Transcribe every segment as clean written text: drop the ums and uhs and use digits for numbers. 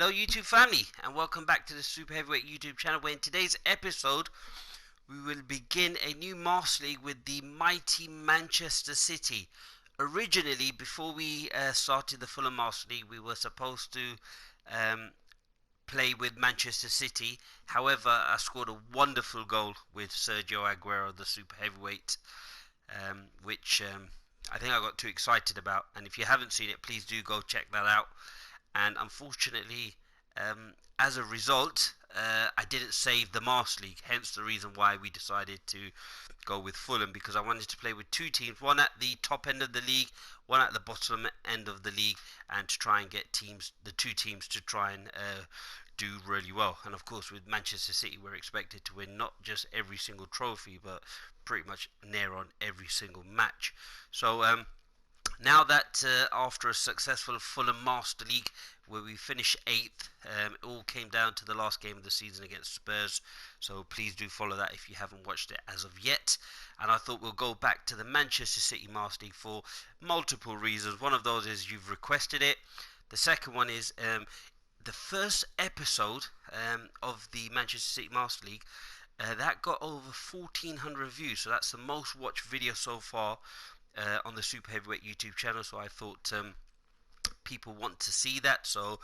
Hello YouTube family and welcome back to the Super Heavyweight YouTube channel, where in today's episode we will begin a new Master League with the mighty Manchester City. Originally, before we started the Fulham Master League, we were supposed to play with Manchester City. However, I scored a wonderful goal with Sergio Aguero, the Super Heavyweight, which I think I got too excited about, and if you haven't seen it, please do go check that out. And unfortunately, as a result, I didn't save the Master League, hence the reason why we decided to go with Fulham, because I wanted to play with two teams, one at the top end of the league, one at the bottom end of the league, and to try and get the two teams to try and do really well. And of course, with Manchester City, we're expected to win not just every single trophy, but pretty much near on every single match. So now that after a successful Fulham Master League where we finished 8th, it all came down to the last game of the season against Spurs, so please do follow that if you haven't watched it as of yet. And I thought we'll go back to the Manchester City Master League for multiple reasons. One of those is you've requested it. The second one is the first episode of the Manchester City Master League that got over 1,400 views, so that's the most watched video so far on the Super Heavyweight YouTube channel. So I thought people want to see that, so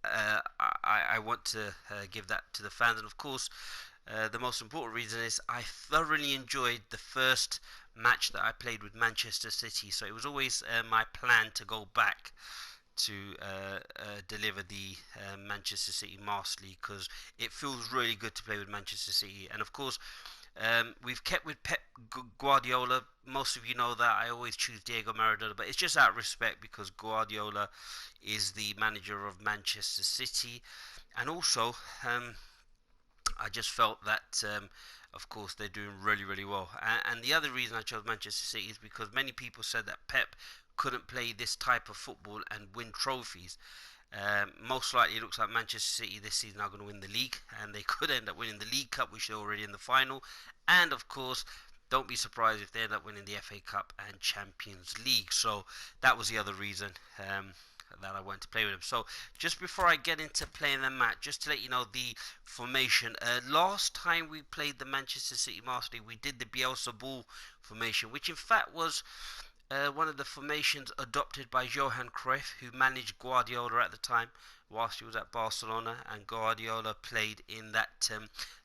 I want to give that to the fans. And of course, the most important reason is I thoroughly enjoyed the first match that I played with Manchester City, so it was always my plan to go back to deliver the Manchester City Master League, because it feels really good to play with Manchester City. And of course, we've kept with Pep Guardiola. Most of you know that I always choose Diego Maradona, but it's just out of respect because Guardiola is the manager of Manchester City. And also, I just felt that, of course, they're doing really, really well. And the other reason I chose Manchester City is because many people said that Pep couldn't play this type of football and win trophies. Most likely it looks like Manchester City this season are going to win the league, and they could end up winning the League Cup, which they're already in the final. And of course, don't be surprised if they end up winning the FA Cup and Champions League. So that was the other reason that I wanted to play with them. So just before I get into playing the match, just to let you know the formation. Last time we played the Manchester City Master League, we did the Bielsa Ball formation, which in fact was one of the formations adopted by Johan Cruyff, who managed Guardiola at the time whilst he was at Barcelona, and Guardiola played in that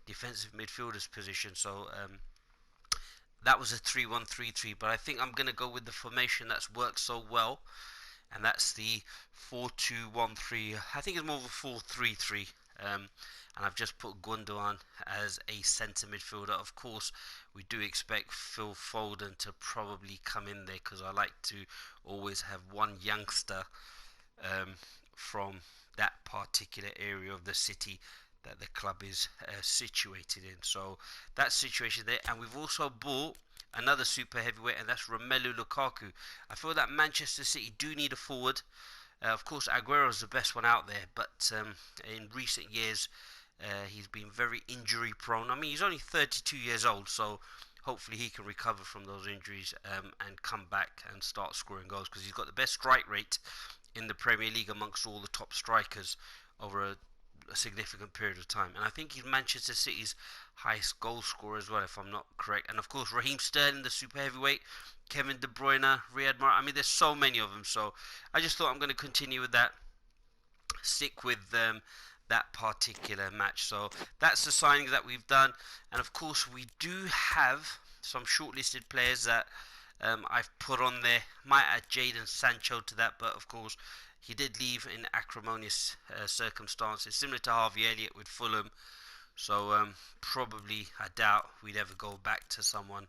defensive midfielder's position. So that was a 3-1-3-3, but I think I'm going to go with the formation that's worked so well, and that's the 4-2-1-3. I think it's more of a 4-3-3. And I've just put Gundogan as a centre midfielder. Of course, we do expect Phil Foden to probably come in there, because I like to always have one youngster from that particular area of the city that the club is situated in. So that situation there. And we've also bought another super heavyweight, and that's Romelu Lukaku. I feel that Manchester City do need a forward. Of course, Aguero is the best one out there, but in recent years he's been very injury prone. I mean, he's only 32 years old, so hopefully he can recover from those injuries and come back and start scoring goals, because he's got the best strike rate in the Premier League amongst all the top strikers over a significant period of time. And I think he's Manchester City's highest goal scorer as well, if I'm not correct. And of course, Raheem Sterling, the super heavyweight, Kevin De Bruyne, Riyad Mahrez. I mean, there's so many of them. So I just thought I'm going to continue with that, stick with that particular match. So that's the signings that we've done. And of course, we do have some shortlisted players that I've put on there. Might add Jadon Sancho to that, but of course, he did leave in acrimonious circumstances, similar to Harvey Elliott with Fulham. So probably, I doubt we'd ever go back to someone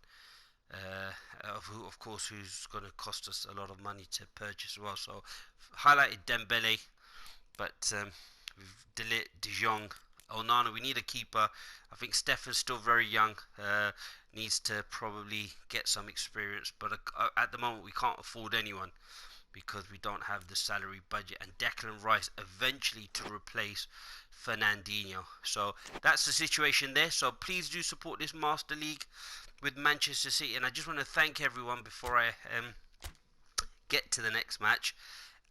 who, of course, who's going to cost us a lot of money to purchase as well. So highlighted Dembele, but we've De Jong, Onana. We need a keeper. I think Stefan's still very young. Needs to probably get some experience, but at the moment we can't afford anyone, because we don't have the salary budget, and Declan Rice eventually to replace Fernandinho. So that's the situation there. So please do support this Master League with Manchester City. And I just want to thank everyone before I get to the next match,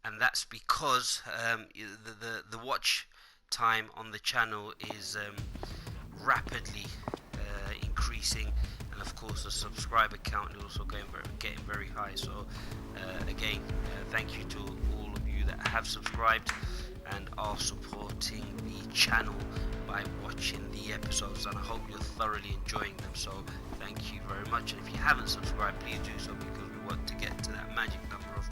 and that's because the watch time on the channel is rapidly increasing, and of course the subscriber count is also getting very high. So again, thank you to all of you that have subscribed and are supporting the channel by watching the episodes, and I hope you're thoroughly enjoying them. So thank you very much, and if you haven't subscribed, please do so, because we want to get to that magic number of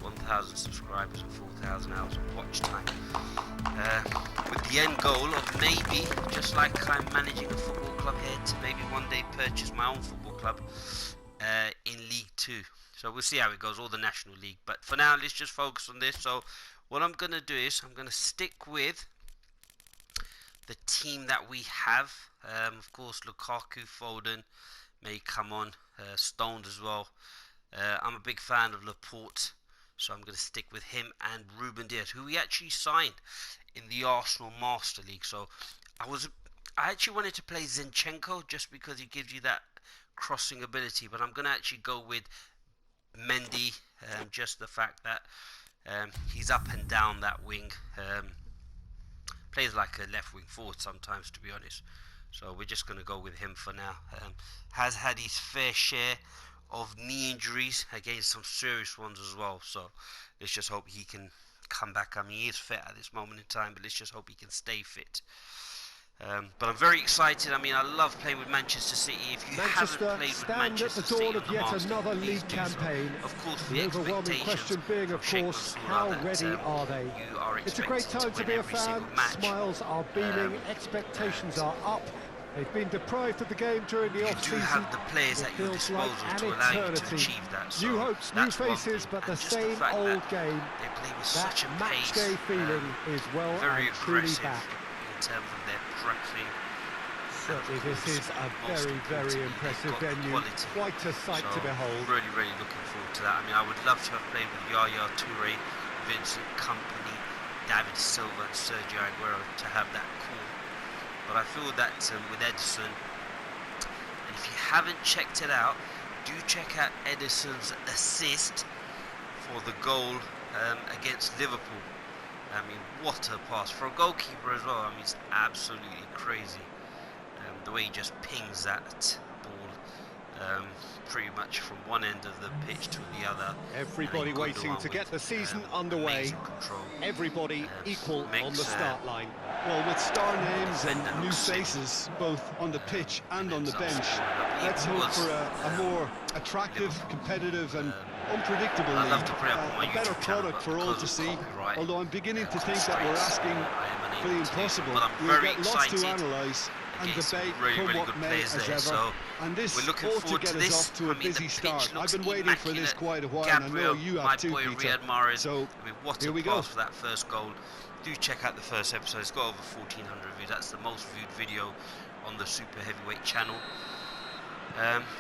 1,000 subscribers and 4,000 hours of watch time, with the end goal of maybe, just like I'm managing a football club here, to maybe one day purchase my own football club in League 2. So we'll see how it goes, or the National League. But for now, let's just focus on this. So what I'm going to do is I'm going to stick with the team that we have. Of course, Lukaku, Foden may come on, Stones as well. I'm a big fan of Laporte, so I'm going to stick with him, and Ruben Dias, who we actually signed in the Arsenal Master League. So I actually wanted to play Zinchenko just because he gives you that crossing ability, but I'm going to actually go with Mendy, just the fact that he's up and down that wing, plays like a left wing forward sometimes, to be honest. So we're just going to go with him for now. Has had his fair share of knee injuries, against some serious ones as well, so let's just hope he can come back. I mean, he is fit at this moment in time, but let's just hope he can stay fit. But I'm very excited. I mean, I love playing with Manchester City. If you haven't played with Manchester City on the Master, another please league do campaign. so. Of course, The overwhelming question being, of course, how ready are they? It's a great time to be a fan. Smiles are beaming, expectations are up. They've been deprived of the game during the off-season. You do have the players at your disposal to allow you to achieve that. So new hopes, new faces, but the same old game. They play with that such a match pace, day feeling is well very and truly aggressive back. in terms of their pressing. Certainly, this is a very impressive venue. Quality. Quite a sight to behold. Really looking forward to that. I mean, I would love to have played with Yaya Toure, Vincent Kompany, David Silva, and Sergio Aguero to have that call. But I feel that with Ederson, and if you haven't checked it out, do check out Ederson's assist for the goal against Liverpool. I mean, what a pass for a goalkeeper as well. I mean, it's absolutely crazy. The way he just pings that ball pretty much from one end of the pitch to the other. Everybody waiting to get the season underway. Everybody equal on the start line. Well, with star names and new faces, both on the pitch and on the bench, let's hope for a more attractive, competitive and unpredictable league. A better product for all to see, although I'm beginning to think that we're asking for the impossible. We've got lots to analyse and debate come what may as ever, and this ought to get us off to a busy start. I've been waiting for this quite a while, and I know you have too, Peter. So here we go. For that first goal. Do check out the first episode. It's got over 1,400 views. That's the most viewed video on the Super Heavyweight channel.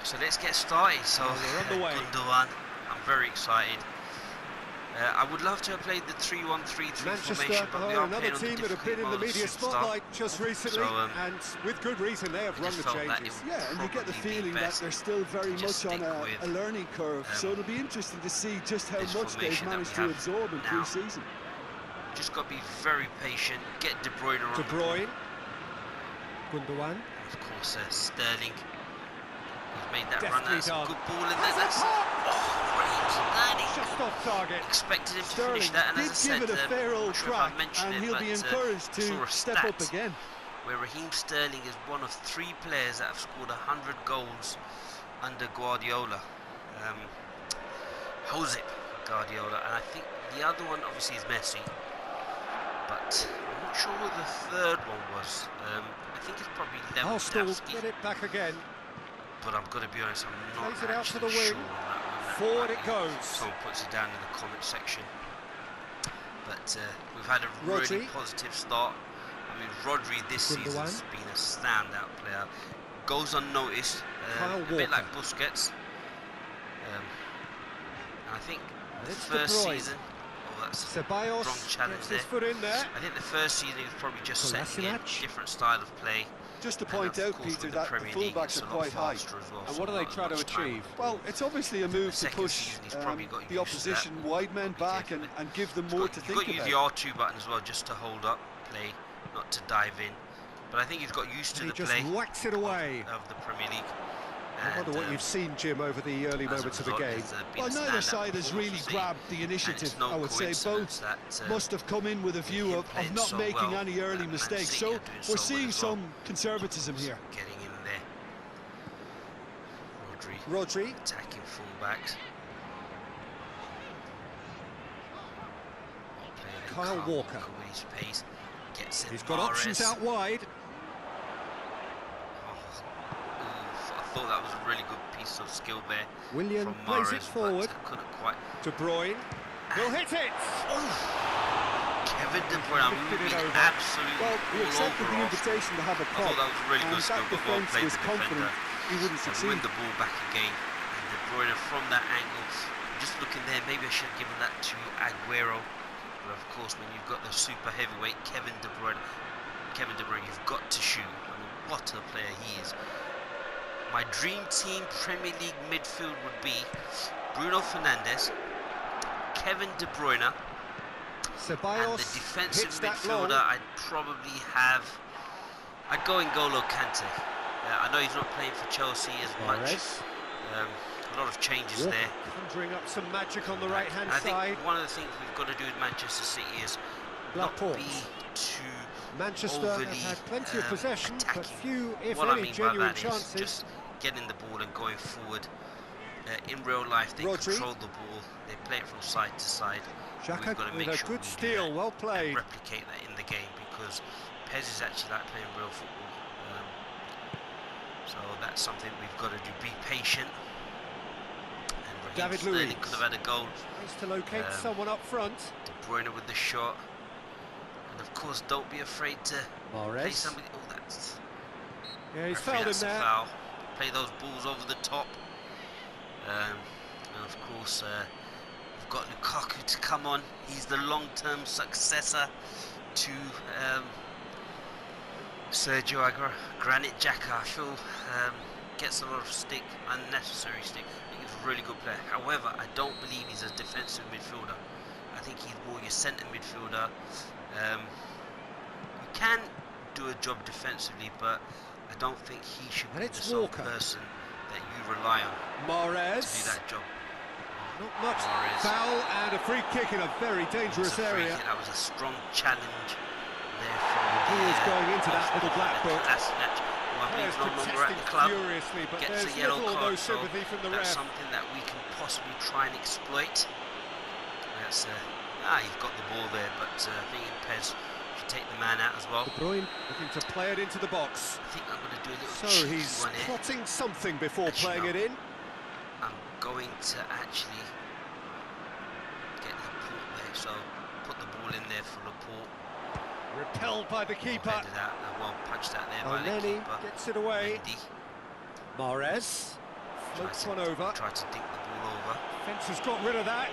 So let's get started. So Gundogan, I'm very excited. I would love to have played the 3-1-3-3 formation, but we are another team that have been in the media spotlight just recently, and with good reason they have run the changes. Yeah, and you get the feeling that they're still very much on a learning curve, so it'll be interesting to see just how much they've managed to absorb in pre-season. Just got to be very patient, get De Bruyne on. De Bruyne, Gundogan, of course Sterling. He's made that run. That's a good ball in there. That's great. Just off target. Expected him to Sterling finish that, and did as I said, give it a fair old crack, and it, he'll be encouraged to step up again. Where Raheem Sterling is one of 3 players that have scored 100 goals under Guardiola. Josep Guardiola, and I think the other one obviously is Messi, but I'm not sure who the third one was. I think it's probably Lewandowski. Get it back again. But I'm going to be honest, I'm not Plays it out to the sure wing. on that one. Forward it goes. Someone puts it down in the comment section. But we've had a really positive start. I mean, Rodri this season has been a standout player. Goes unnoticed, a bit like Busquets. And I think the first season, that's a wrong challenge there. I think the first season he was probably just setting in a different style of play. Just to point out, Peter, that the fullbacks are quite high. And what are they trying to achieve? Well, it's obviously a move to push the opposition wide men back and give them more to think about. You've got to use the R2 button as well, just to hold up. play, not to dive in. But I think he's got used to the play whacks it away. Of the Premier League. I wonder what you've seen, Jim, over the early moments of the game. Well, neither side has really grabbed the initiative, I would say. Both must have come in with a view of not making any early mistakes. So we're seeing some conservatism here. Getting in there. Rodri. Attacking fullbacks. Kyle Walker. Pace. Gets in. He's got options out wide. I thought that was a really good piece of skill there. William plays it forward. Couldn't quite. De Bruyne. He'll hit it. Kevin De Bruyne, absolutely. Well, he accepted the invitation to have a pop. I thought that was a really good skill. That defence was confident he wouldn't succeed. Win the ball back again. And De Bruyne from that angle. Just looking there, maybe I should have given that to Aguero. But of course, when you've got the super heavyweight Kevin De Bruyne, you've got to shoot. I mean, what a player he is. My dream team Premier League midfield would be Bruno Fernandes, Kevin De Bruyne, Ceballos, and the defensive midfielder I'd go N'Golo Kante. I know he's not playing for Chelsea as much. A lot of changes there. Conjuring up some magic on the right-hand side. I think one of the things we've got to do with Manchester City is not be too Manchester overly have had plenty of possession, attacking. but few, if what any, I mean genuine by that chances. is just getting the ball and going forward. In real life, they control the ball. They play it from side to side. We've got to make sure good steal, well played. And replicate that in the game, because PES is actually like playing real football. So that's something we've got to do. Be patient. And David Sterling Luiz could have had a goal. tries to locate someone up front. De Bruyne with the shot. And of course, don't be afraid to play somebody. Oh, that's. Yeah, he's fouled him there. Foul. Play those balls over the top. And of course, we've got Lukaku to come on. He's the long-term successor to Sergio Granit Xhaka. I feel gets a lot of stick, unnecessary stick. I think he's a really good player. However, I don't believe he's a defensive midfielder. I think he's more your centre midfielder. He can do a job defensively, but I don't think he should be the sole person that you rely on to do that job. Not much. Foul and a free kick in a very dangerous area. That was a strong challenge there from he is going into that little black book. That's no longer at the club. Furiously, but Gets there's a yellow little or no card, sympathy from the that's ref. something that we can possibly try and exploit. That's you've got the ball there, but being in PES, you take the man out as well. De Bruyne looking to play it into the box. I think I'm going to do a little So he's plotting something before playing it in. I'm going to actually get Laporte there, so put the ball in there for Laporte. Repelled by the keeper. Well punched out there by the keeper. Gets it away. Mahrez floats one over. Tried to dink the ball over. Fence has got rid of that.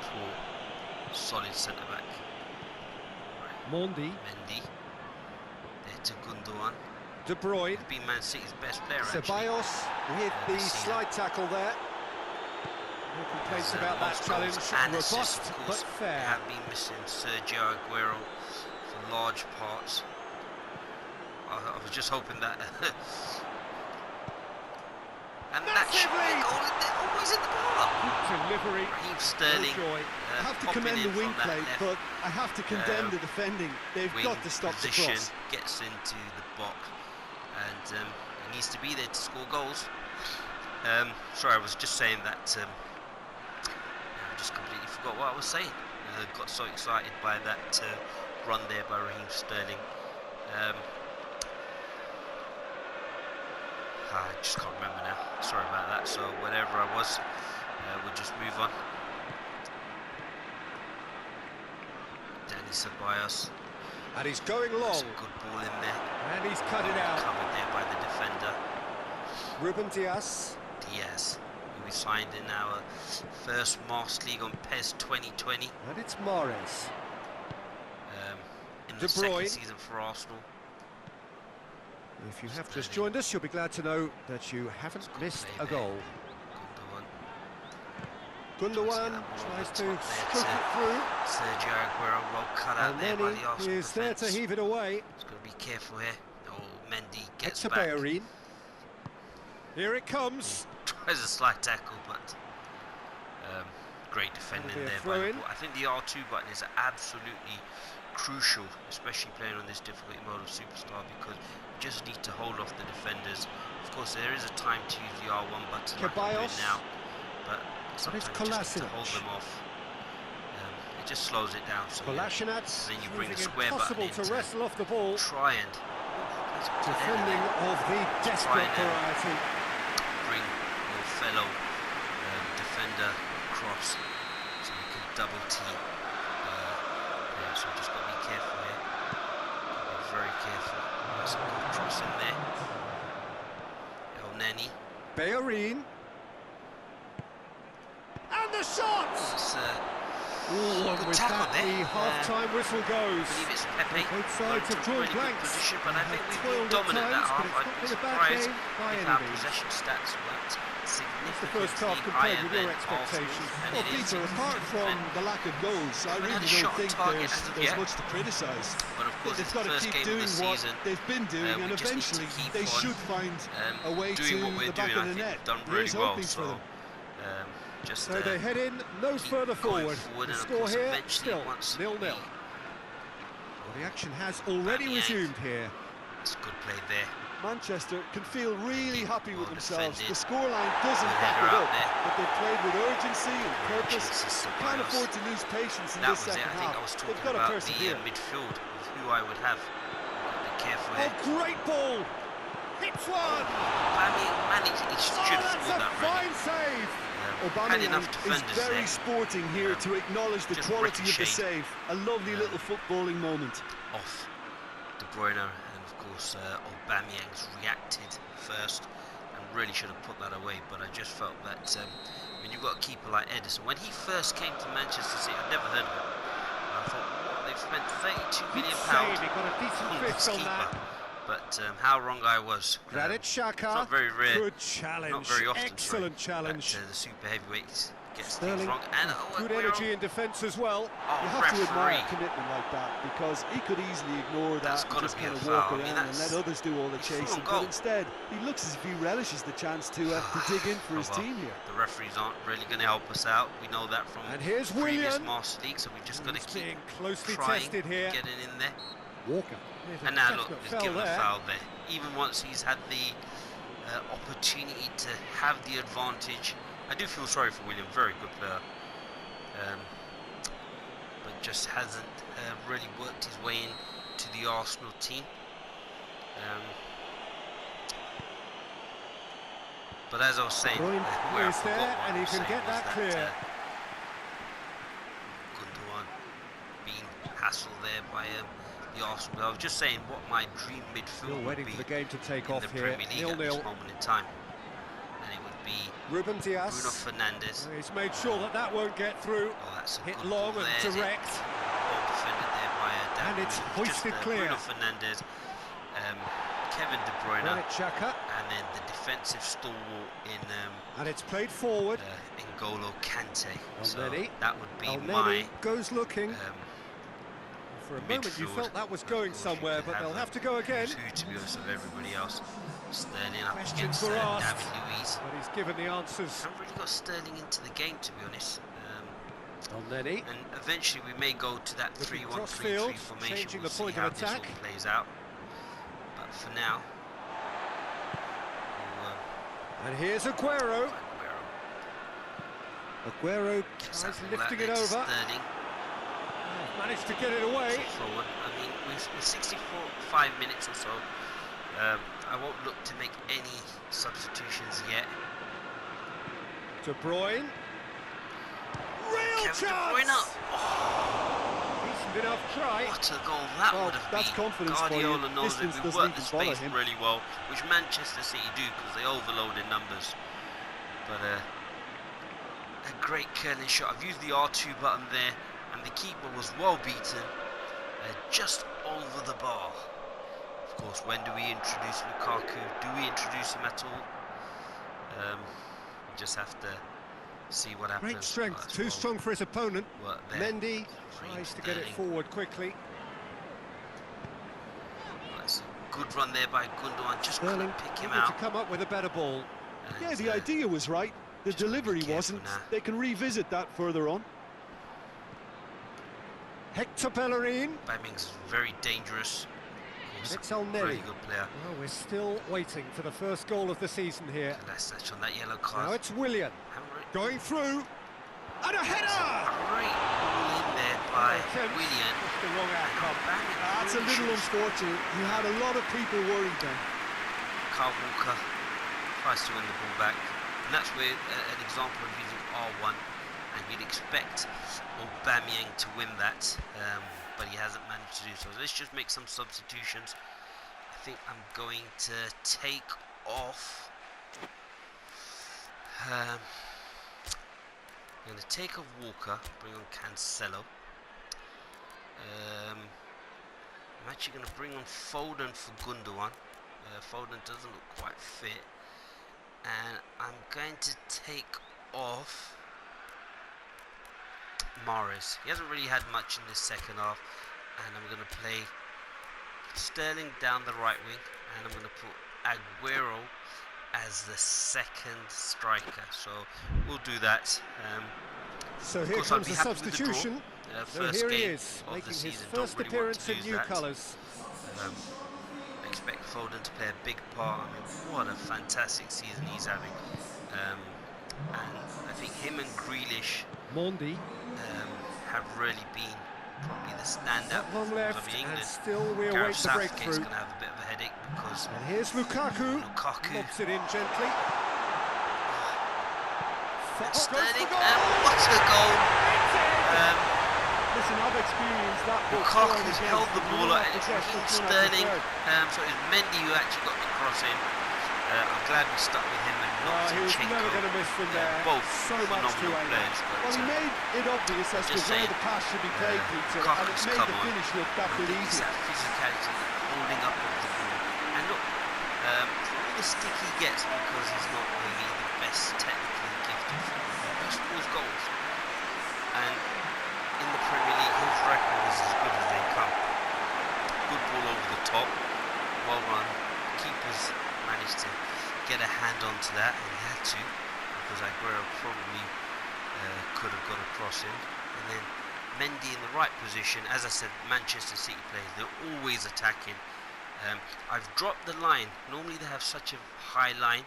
Laporte, solid centre back. Mendy. There to Gundogan. De Bruyne. He's been Man City's best player. Ceballos with the slide tackle there. No complaints about that challenge. Robust but fair. They have been missing Sergio Aguero for large parts. I was just hoping that. And that should be always in the bar. Delivery. Raheem Sterling. I have to commend the wing play, but I have to condemn the defending. They've got to stop the cross. Gets into the box, and he needs to be there to score goals. Sorry, I was just saying that. I just completely forgot what I was saying. Got so excited by that run there by Raheem Sterling. I just can't remember now. Sorry about that. So whatever I was, we'll just move on. Danny Ceballos. And he's going long. Some good ball in there. And he's cut it out. Covered there by the defender. Ruben Diaz, who we signed in our first Master League on PES 2020. And it's Mahrez. In the second season for Arsenal. If you have just joined us, you'll be glad to know that you haven't missed a goal. Gundogan tries to stroke it through. Sergio Aguero, well cut out there by the Arsenal is there to heave it away. He's got to be careful here. Oh, Mendy gets back. Bayerin. Here it comes. Tries a slight tackle, but great defending there by the ball. I think the R2 button is absolutely crucial, especially playing on this difficult mode of Superstar, because you just need to hold off the defenders. Of course, there is a time to use the R1 button like I'm doing now, but sometimes you just need to hold them off. It just slows it down. So then you bring the square button in to wrestle off the ball. Try and defending of the desperate variety. Bring your fellow defender across so you can double team. So just got to be careful here. Be very careful. There's a good cross in there. El Neni. Bayerin. And the shot! Good tackle there. The half-time whistle goes. I believe it's Pepe. Both sides have drawn blanks. Position, but I think we've been dominant that half. I'd be surprised if our possession stats weren't significantly higher than expectations. Well, Peter, apart from the lack of goals, I really don't think there's much to criticise. But of course, they've got to keep doing what they've been doing, and eventually they should find a way to the back of the net. Here's hoping for them. So they head in no further forward. The score here still 0-0. Well, the action has already resumed here. It's a good play there. Manchester can feel really happy with themselves. The scoreline doesn't back it up, but they've played with urgency and purpose. Can't afford to lose patience in this second half. They've got to persevere. Midfield of who I would have. Be careful here. Oh, great ball! Hits one! He should have scored that. Fine save. Aubameyang is very sporting here to acknowledge the quality of the save. A lovely little footballing moment. Off De Bruyne, and of course Aubameyang's reacted first and really should have put that away, but I just felt that when you've got a keeper like Ederson, when he first came to Manchester City, I'd never heard of him, and I thought, what, they've spent £32 million got a decent on fist this on keeper. that. But how wrong I was. Granit Xhaka. It's not very rare. Good challenge. Not very often. Excellent challenge. The super heavyweight gets Sterling. things wrong. And good energy in defence as well. You have to admire a commitment like that, because he could easily ignore that and just kind of walk around and let others do all the chasing. But instead, he looks as if he relishes the chance to dig in for his team here. The referees aren't really going to help us out. We know that from previous Master League, so we just got to keep closely trying, tested here. getting in there. Walker. And now look, he's given a foul there. Even once he's had the opportunity to have the advantage. I do feel sorry for William, very good player. But just hasn't really worked his way into the Arsenal team. But as I was saying, where I forgot there, and he can get that clear. Gundogan being hassled there by the Arsenal. I was just saying what my dream midfield would be for the game to take in off the here. Premier League at this moment in time. And it would be Ruben Dias. Bruno Fernandes. He's made sure that that won't get through. Oh, that's a hit good long ball and there, direct. Well defended there by and it's hoisted clear. Bruno Fernandes, Kevin De Bruyne, Granit Xhaka. and then the defensive stalwart in and it's played forward. N'Golo Kante. So Neni. that would be my goes looking. For a moment midfield. you felt that was going somewhere, but they'll have to go again. To be honest, of everybody else. Sterling up Questions against were asked, David Luiz. but he's given the answers. Haven't really got Sterling into the game, to be honest. Neni. And eventually we may go to that 3-1-3-3 formation. Changing We'll the point see how of attack. this all plays out. But for now, and here's Aguero. Aguero tries lifting it over. Sterling. Managed to get it away. Forward. I mean, with 65 minutes or so, I won't look to make any substitutions yet. De Bruyne. Real chance! De Bruyne. Oh. Decent enough try. What a goal that would have been. Confidence Guardiola knows that we work the space him. really well, which Manchester City do because they overload in numbers. But a great curling shot. I've used the R2 button there. And the keeper was well beaten, just over the bar. Of course, when do we introduce Lukaku? Do we introduce him at all? We just have to see what happens. Great strength, too strong for his opponent. Mendy tries to get it forward quickly. That's a good run there by Gundogan, just couldn't pick him out. To come up with a better ball. And yeah, the idea was right, the delivery wasn't. They can revisit that further on. Hector Bellerin. Aubameyang's very dangerous. It's Nelly. Really good player. Well, we're still waiting for the first goal of the season here. Last touch on that yellow card. Now it's Willian. Going through. And a header! Great ball in there by Willian. That's the wrong outcome. That's a little unfortunate. You had a lot of people worried then. Carl Walker tries to win the ball back. And that's where an example of using R1. And you'd expect Aubameyang to win that, but he hasn't managed to do so. Let's just make some substitutions. I think I'm going to take off. I'm going to take off Walker, bring on Cancelo. I'm actually going to bring on Foden for Gundogan. Foden doesn't look quite fit. And I'm going to take off Mahrez. He hasn't really had much in this second half, and I'm going to play Sterling down the right wing, and I'm going to put Aguero as the second striker. So we'll do that. So here comes the substitution. So here he is, making his first appearance in new colours. I expect Foden to play a big part. I mean, what a fantastic season he's having. And I think him and Grealish have really been probably the standout long left, of England. and still we await the breakthrough. Going to have a bit of a headache because. And here's Lukaku. Lobs it in gently. Sterling, what a goal! Listen, I've experienced that. Lukaku's held the ball, and Sterling. So it's Mendy who actually got the cross in. I'm glad we stuck with him and not he was never going to miss from there. Both so much too players. Well, he made it obvious as to where the pass should be played, Peter, and it made the finish look that bit easier. That physicality, holding up of the ball, and look, for all the stick he gets because he's not really the best technically gifted footballer, he scores goals, and in the Premier League, his record is as good as they come. Good ball over the top, well run. Keepers managed to get a hand onto that, and he had to because Aguero probably could have got a cross in. And then Mendy in the right position. As I said, Manchester City players, they're always attacking. I've dropped the line. Normally they have such a high line.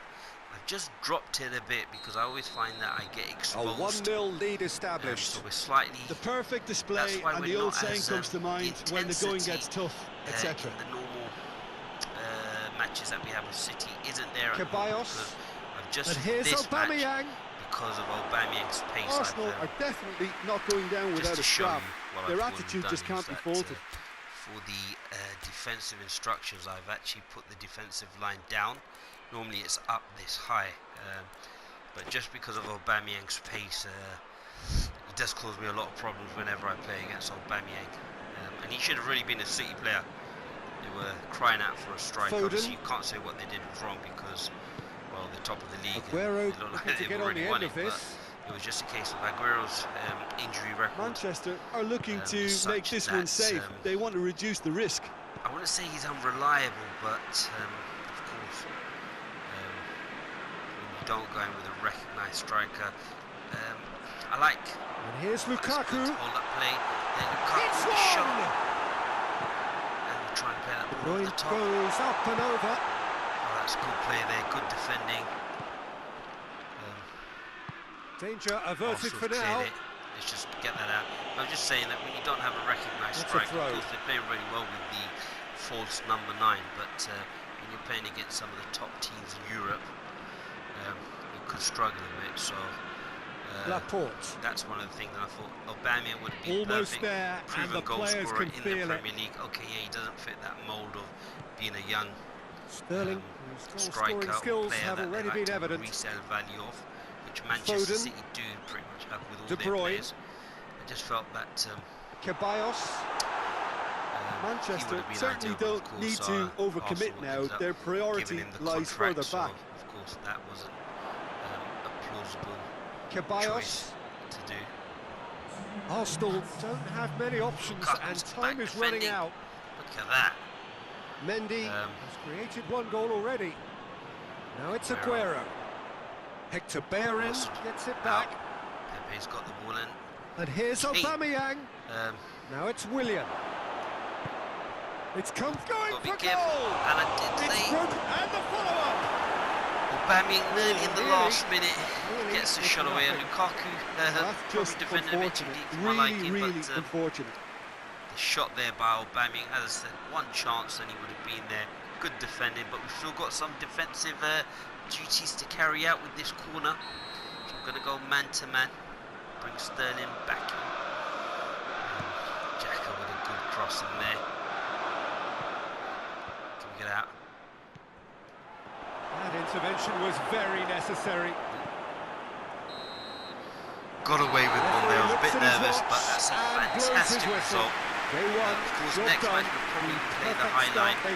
I've just dropped it a bit because I always find that I get exposed. A 1-0 lead established. So we're slightly. The perfect display, and the old saying comes to mind: when the going gets tough, etc. The normal matches that we have with City isn't there at the moment because I've just and here's this Aubameyang. Because of Aubameyang's pace. Arsenal are definitely not going down without a scrap. Their attitude just can't be faulted. For the defensive instructions, I've actually put the defensive line down. Normally it's up this high, but just because of Aubameyang's pace, it does cause me a lot of problems whenever I play against Aubameyang. And he should have really been a City player. They were crying out for a strike. Foden. Obviously, you can't say what they did was wrong because, well, they're top of the league. Aguero like to get on the end of this. It was just a case of Aguero's injury record. Manchester are looking to make this one safe. They want to reduce the risk. I want to say he's unreliable, but of course, when you don't go in with a recognised striker, I like. And here's Lukaku. Hold up play. Then Lukaku shot. Trying to play that ball at the top. Goes up and over. Oh, that's good play there, good defending. Danger averted for now. Let's just get that out. I'm just saying that when you don't have a recognised striker, of course they play really well with the false number 9, but when you're playing against some of the top teams in Europe, you could struggle a bit. So Laporte. That's one of the things that I thought Aubameyang would be almost perfect. there, Proven and the goal players scorer can in feel the Premier League. Okay, yeah, he doesn't fit that mould of being a young Sterling, whose striker skills player have that already been evident. Resale value of, which Manchester Foden. City do pretty much have with all De their Bruyne. players. I just felt that Ceballos. Manchester certainly don't need to overcommit now. Their priority lies further back. Of course, that wasn't a plausible Ceballos to do. Arsenal don't have many options and time is running out. Look at that. Mendy has created one goal already. Now it's Aguero. Hector Bellerin gets it back. Pepe's got the ball in. And here's Aubameyang. Now it's Willian. It's come going for goal. And I did say. And the follow-up. Aubameyang nearly in the last minute gets the shot away. Lukaku just defended a bit too deep for my liking, but unfortunate. The shot there by Aubameyang, as I said, one chance and he would have been there. Good defending, but we've still got some defensive duties to carry out with this corner. So I'm going to go man to man. Bring Sterling back in. Xhaka with a good cross in there. Can we get out? That intervention was very necessary. Got away with one there. I was a bit nervous, but that's a fantastic result. Of course, next match we'll probably play the highlight. We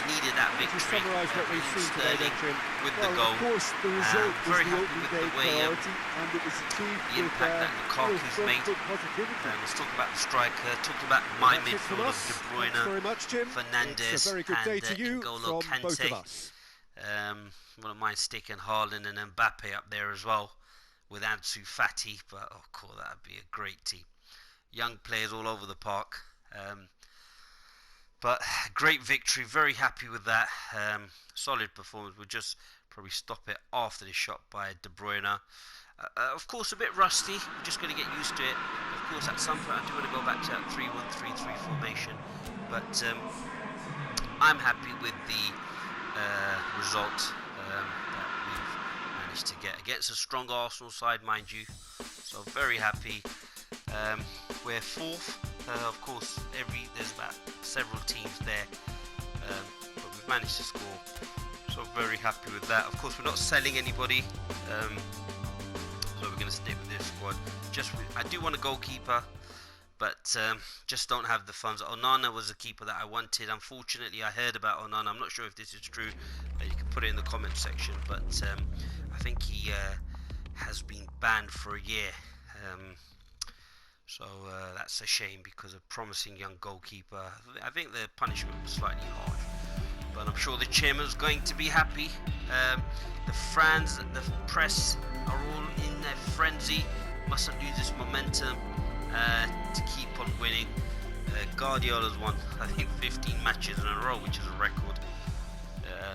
needed that victory. Sterling with the goal. Very happy with the way the impact that Lukaku's made. Let's talk about the striker. Talk about my midfield of De Bruyne, Fernandes, and N'Golo Kante. One of mine sticking Haaland and Mbappe up there as well with Ansu Fati, but of course that would be a great team. Young players all over the park, but great victory, very happy with that. Solid performance. We'll just probably stop it after the shot by De Bruyne. Of course a bit rusty, we're just going to get used to it. Of course at some point I do want to go back to that 3-1-3-3 formation, but I'm happy with the result that we've managed to get against a strong Arsenal side, mind you, so very happy. We're fourth, of course there's about several teams there, but we've managed to score, so very happy with that. Of course we're not selling anybody, so we're going to stick with this squad. I do want a goalkeeper, but just don't have the funds. Onana was a keeper that I wanted. Unfortunately, I heard about Onana. I'm not sure if this is true. You can put it in the comment section, but I think he has been banned for a year. So that's a shame because a promising young goalkeeper. I think the punishment was slightly harsh, but I'm sure the chairman's going to be happy. The fans, the press are all in a frenzy. Mustn't lose this momentum to keep on winning. Guardiola's won, I think, 15 matches in a row, which is a record.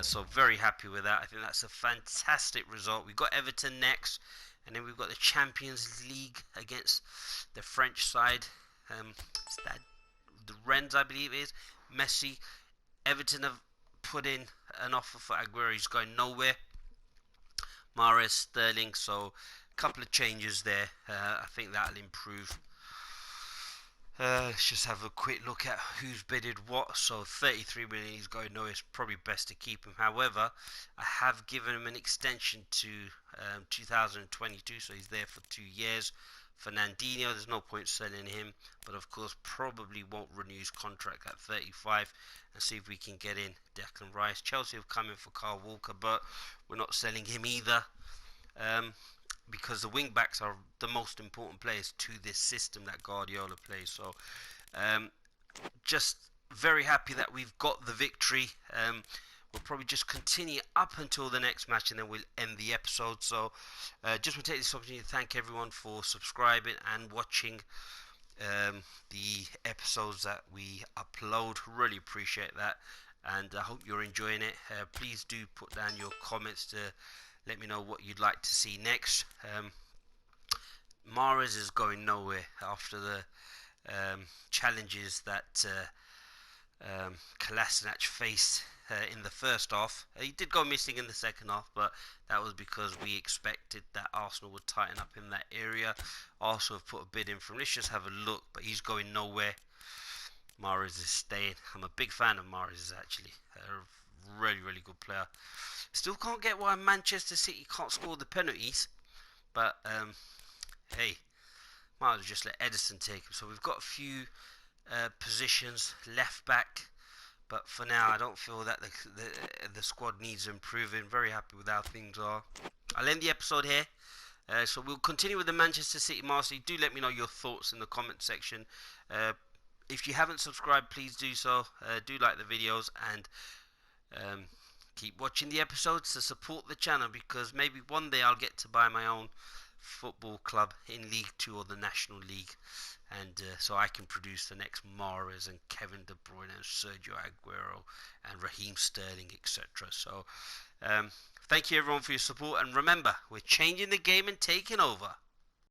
So very happy with that. I think that's a fantastic result. We've got Everton next, and then we've got the Champions League against the French side. The Rennes, I believe it is. Messi. Everton have put in an offer for Aguero. He's going nowhere. Mahrez, Sterling. So a couple of changes there. I think that'll improve. Let's just have a quick look at who's bidded what. So 33 million, he's going nowhere. It's probably best to keep him. However, I have given him an extension to 2022, so he's there for 2 years. Fernandinho, there's no point selling him, but of course probably won't renew his contract at 35, and see if we can get in Declan Rice. Chelsea have come in for Kyle Walker, but we're not selling him either. Because the wing backs are the most important players to this system that Guardiola plays. So just very happy that we've got the victory. We'll probably just continue up until the next match, and then we'll end the episode. So just want to take this opportunity to thank everyone for subscribing and watching the episodes that we upload. Really appreciate that, and I hope you're enjoying it. Please do put down your comments to let me know what you'd like to see next. Mahrez is going nowhere after the challenges that Kolasinac faced in the first half. He did go missing in the second half, but that was because we expected that Arsenal would tighten up in that area. Arsenal have put a bid in from. Let's just have a look, but he's going nowhere. Mahrez is staying. I'm a big fan of Mahrez, actually. A really, really good player. Still can't get why Manchester City can't score the penalties, but hey, might as well just let Edison take him. So we've got a few positions left back, but for now I don't feel that the squad needs improving. Very happy with how things are. I'll end the episode here. So we'll continue with the Manchester City Master League. Do let me know your thoughts in the comment section. If you haven't subscribed, please do so. Do like the videos and keep watching the episodes to support the channel, because maybe one day I'll get to buy my own football club in League 2 or the National League, and so I can produce the next Mahrez and Kevin De Bruyne and Sergio Aguero and Raheem Sterling, etc. So thank you everyone for your support, and remember, we're changing the game and taking over.